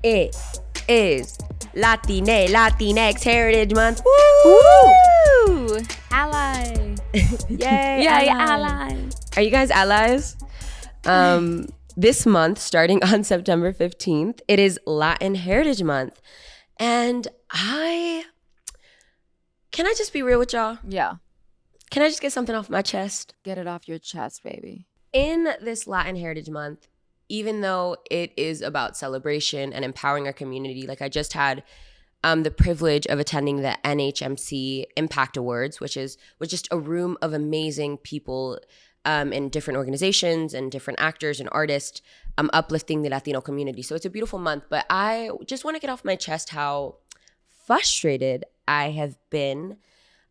It is Latinx Heritage Month. Woo! Ally. Yay, ally. Are you guys allies? This month, starting on September 15th, it is Latin Heritage Month. And can I just be real with y'all? Yeah. Can I just get something off my chest? Get it off your chest, baby. In this Latin Heritage Month, even though it is about celebration and empowering our community, like I just had the privilege of attending the NHMC Impact Awards, which was just a room of amazing people in different organizations and different actors and artists uplifting the Latino community. So it's a beautiful month, but I just want to get off my chest how frustrated I have been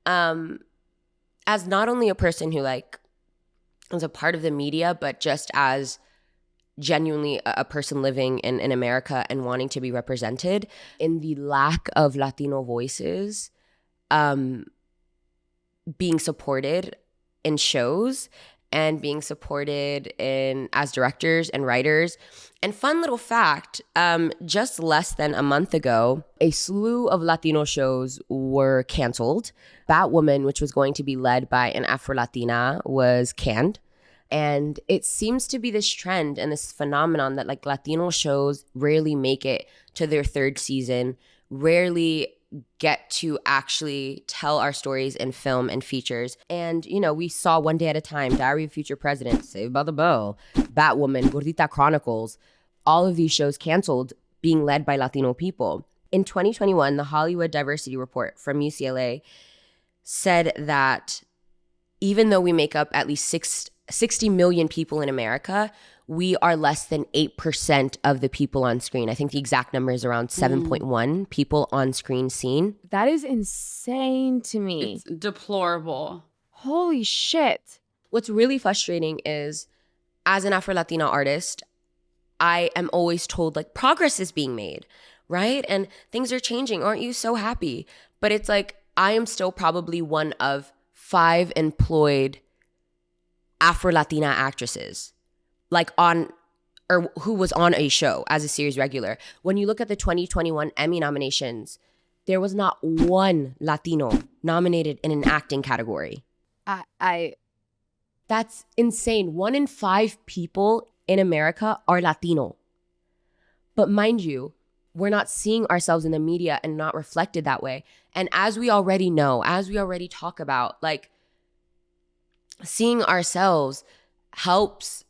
as not only a person who is a part of the media, but just as genuinely a person living in America and wanting to be represented in the lack of Latino voices being supported in shows and being supported as directors and writers. And fun little fact, just less than a month ago, a slew of Latino shows were canceled. Batwoman, which was going to be led by an Afro-Latina, was canned. And it seems to be this trend and this phenomenon that Latino shows rarely make it to their third season, rarely get to actually tell our stories in film and features. And, we saw One Day at a Time, Diary of a Future President, Saved by the Bell, Batwoman, Gordita Chronicles, all of these shows canceled being led by Latino people. In 2021, the Hollywood Diversity Report from UCLA said that even though we make up at least 60 million people in America, we are less than 8% of the people on screen. I think the exact number is around 7.1 people on screen seen. That is insane to me. It's deplorable. Holy shit. What's really frustrating is, as an Afro-Latina artist, I am always told progress is being made, right? And things are changing. Aren't you so happy? But it's I am still probably one of 5 employed Afro-Latina actresses who was on a show as a series regular. When you look at the 2021 Emmy nominations, there was not one Latino nominated in an acting category. That's insane. 1 in 5 people in America are Latino. But mind you, we're not seeing ourselves in the media and not reflected that way. And as we already know, as we already talk about, seeing ourselves helps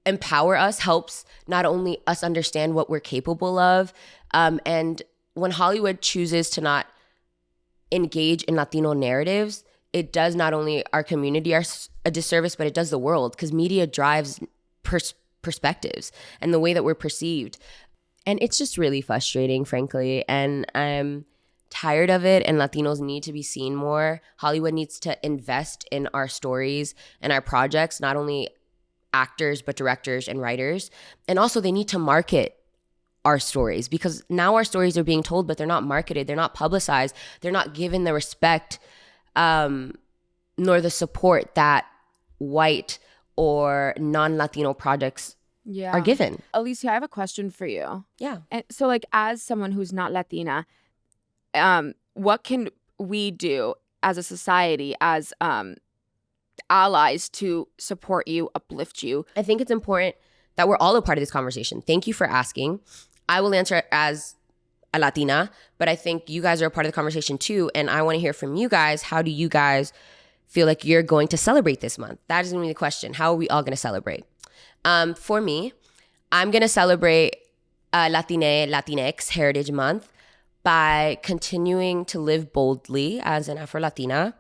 empower us, helps not only us understand what we're capable of. And when Hollywood chooses to not engage in Latino narratives, it does not only our community a disservice, but it does the world, because media drives perspectives and the way that we're perceived. And it's just really frustrating, frankly. And I'm tired of it, and Latinos need to be seen more. Hollywood needs to invest in our stories and our projects, not only actors, but directors and writers. And also they need to market our stories, because now our stories are being told, but they're not marketed, they're not publicized, they're not given the respect nor the support that white or non-Latino projects are given. Alycia, I have a question for you. Yeah. And so as someone who's not Latina, what can we do as a society, as allies, to support you, uplift you? I think it's important that we're all a part of this conversation. Thank you for asking. I will answer as a Latina, but I think you guys are a part of the conversation too. And I want to hear from you guys. How do you guys feel like you're going to celebrate this month? That is going to be the question. How are we all going to celebrate? For me, I'm going to celebrate Latinx Heritage Month by continuing to live boldly as an Afro-Latina,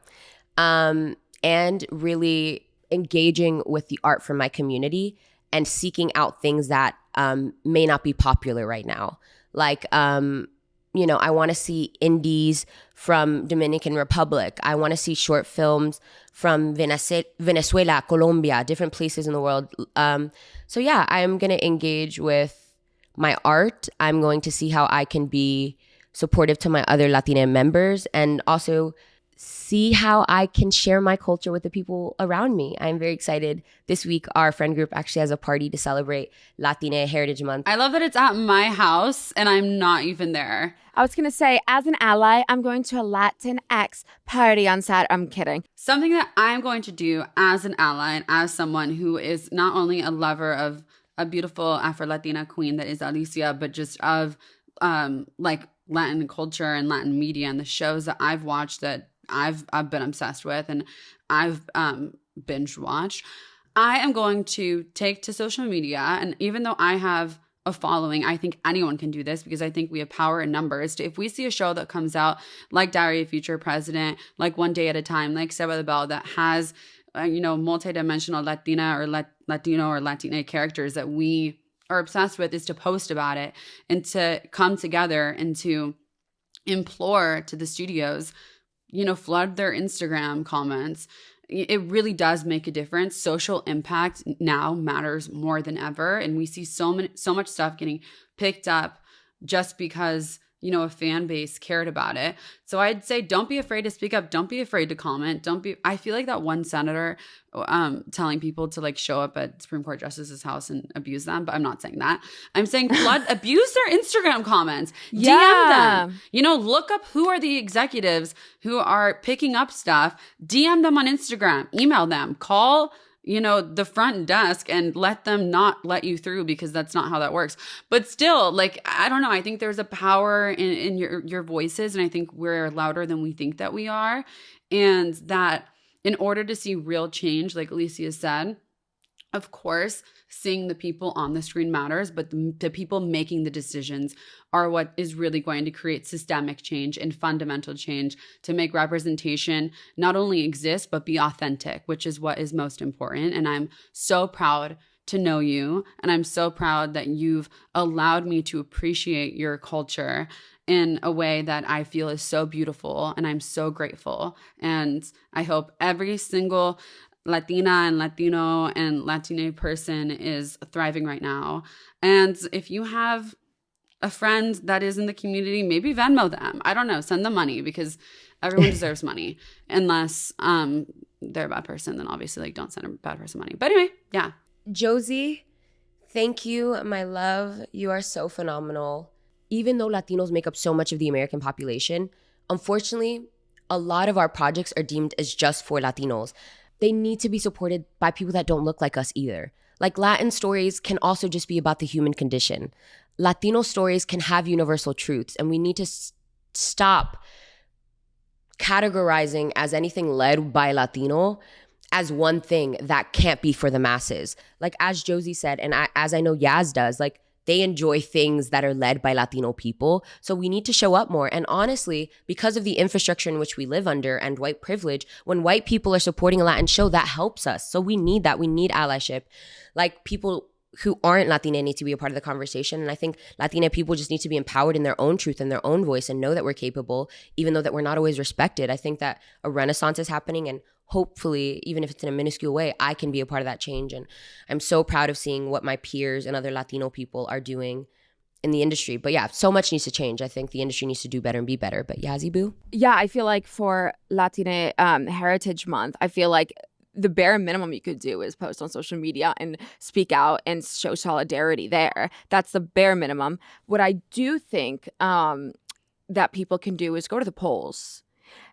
and really engaging with the art from my community and seeking out things that may not be popular right now. I want to see indies from Dominican Republic. I want to see short films from Venezuela, Colombia, different places in the world. So yeah, I'm going to engage with my art. I'm going to see how I can be supportive to my other Latina members, and also see how I can share my culture with the people around me. I'm very excited. This week, our friend group actually has a party to celebrate Latina Heritage Month. I love that it's at my house and I'm not even there. I was going to say, as an ally, I'm going to a Latinx party on Saturday. I'm kidding. Something that I'm going to do as an ally and as someone who is not only a lover of a beautiful Afro-Latina queen that is Alycia, but just of like Latin culture and Latin media and the shows that I've watched that I've been obsessed with and I've binge watched. I am going to take to social media, and even though I have a following, I think anyone can do this because I think we have power in numbers. If we see a show that comes out like Diary of a Future President, like One Day at a Time, like Saved by the Bell, that has multidimensional Latina or Latino or Latina characters that we are obsessed with, is to post about it and to come together and to implore to the studios, flood their Instagram comments. It really does make a difference. Social impact now matters more than ever. And we see so much stuff getting picked up just because, a fan base cared about it. So I'd say don't be afraid to speak up. Don't be afraid to comment. I feel like that one senator telling people to like show up at Supreme Court Justice's house and abuse them, but I'm not saying that. I'm saying abuse their Instagram comments. Yeah. DM them. Look up who are the executives who are picking up stuff. DM them on Instagram. Email them. Call the front desk and let them not let you through, because that's not how that works. But still, like, I don't know. I think there's a power in your voices, and I think we're louder than we think that we are. And that in order to see real change, like Alycia said, of course, seeing the people on the screen matters, but the people making the decisions are what is really going to create systemic change and fundamental change to make representation not only exist, but be authentic, which is what is most important. And I'm so proud to know you. And I'm so proud that you've allowed me to appreciate your culture in a way that I feel is so beautiful. And I'm so grateful. And I hope every single Latina and Latino and Latina person is thriving right now. And if you have a friend that is in the community, maybe Venmo them. I don't know. Send them money, because everyone deserves money. Unless they're a bad person, then obviously don't send a bad person money. But anyway, yeah. Josie, thank you, my love. You are so phenomenal. Even though Latinos make up so much of the American population, unfortunately, a lot of our projects are deemed as just for Latinos. They need to be supported by people that don't look like us either. Like, Latin stories can also just be about the human condition. Latino stories can have universal truths, and we need to stop categorizing as anything led by Latino as one thing that can't be for the masses. Like, as Josie said, and as I know Yaz does, like, they enjoy things that are led by Latino people. So we need to show up more. And honestly, because of the infrastructure in which we live under and white privilege, when white people are supporting a Latin show, that helps us. So we need that. We need allyship. Like, people who aren't Latina need to be a part of the conversation. And I think Latina people just need to be empowered in their own truth and their own voice and know that we're capable, even though that we're not always respected. I think that a renaissance is happening, and hopefully, even if it's in a minuscule way, I can be a part of that change. And I'm so proud of seeing what my peers and other Latino people are doing in the industry. But yeah, so much needs to change. I think the industry needs to do better and be better. But Yazzie Boo? Yeah, I feel like for Latina Heritage Month, I feel like the bare minimum you could do is post on social media and speak out and show solidarity there. That's the bare minimum. What I do think that people can do is go to the polls.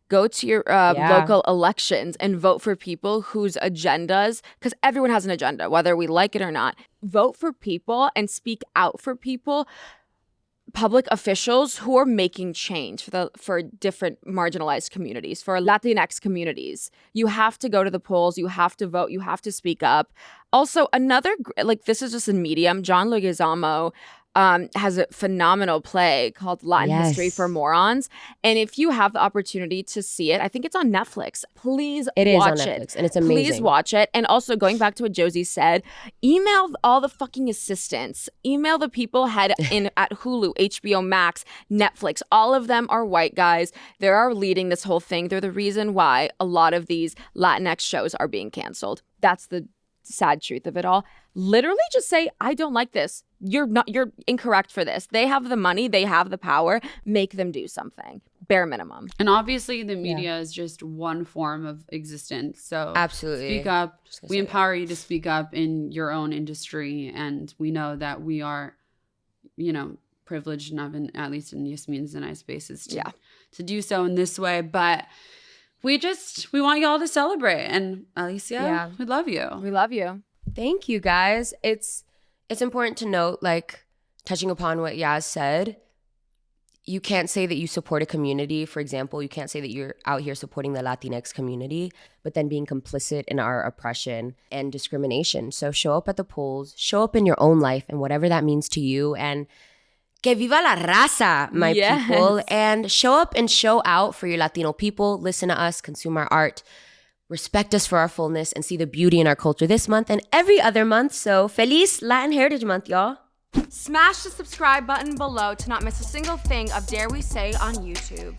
Go to your local elections and vote for people whose agendas, because everyone has an agenda, whether we like it or not. Vote for people and speak out for people, public officials who are making change for different marginalized communities, for Latinx communities. You have to go to the polls. You have to vote. You have to speak up. Also, this is just a medium. John Leguizamo has a phenomenal play called Latin History for Morons. And if you have the opportunity to see it, I think it's on Netflix. Please watch it. It is on Netflix, and it's amazing. Please watch it. And also, going back to what Josie said, email all the fucking assistants. Email the people at Hulu, HBO Max, Netflix. All of them are white guys. They are leading this whole thing. They're the reason why a lot of these Latinx shows are being canceled. That's the sad truth of it all. Literally just say, I don't like this. You're incorrect for this. They have the money. They have the power. Make them do something. bare minimum. And obviously the media is just one form of existence. So absolutely speak up. We empower you to speak up in your own industry. And we know that we are, you know, privileged enough, at least in Yasmin's and I spaces to do so in this way. But we want y'all to celebrate. And Alycia, we love you. We love you. Thank you, guys. It's important to note, like, touching upon what Yaz said, you can't say that you support a community. For example, you can't say that you're out here supporting the Latinx community, but then being complicit in our oppression and discrimination. So show up at the polls, show up in your own life and whatever that means to you. And que viva la raza, my people. And show up and show out for your Latino people. Listen to us, consume our art, respect us for our fullness, and see the beauty in our culture this month and every other month. So Feliz Latin Heritage Month, y'all. Smash the subscribe button below to not miss a single thing of Dare We Say on YouTube.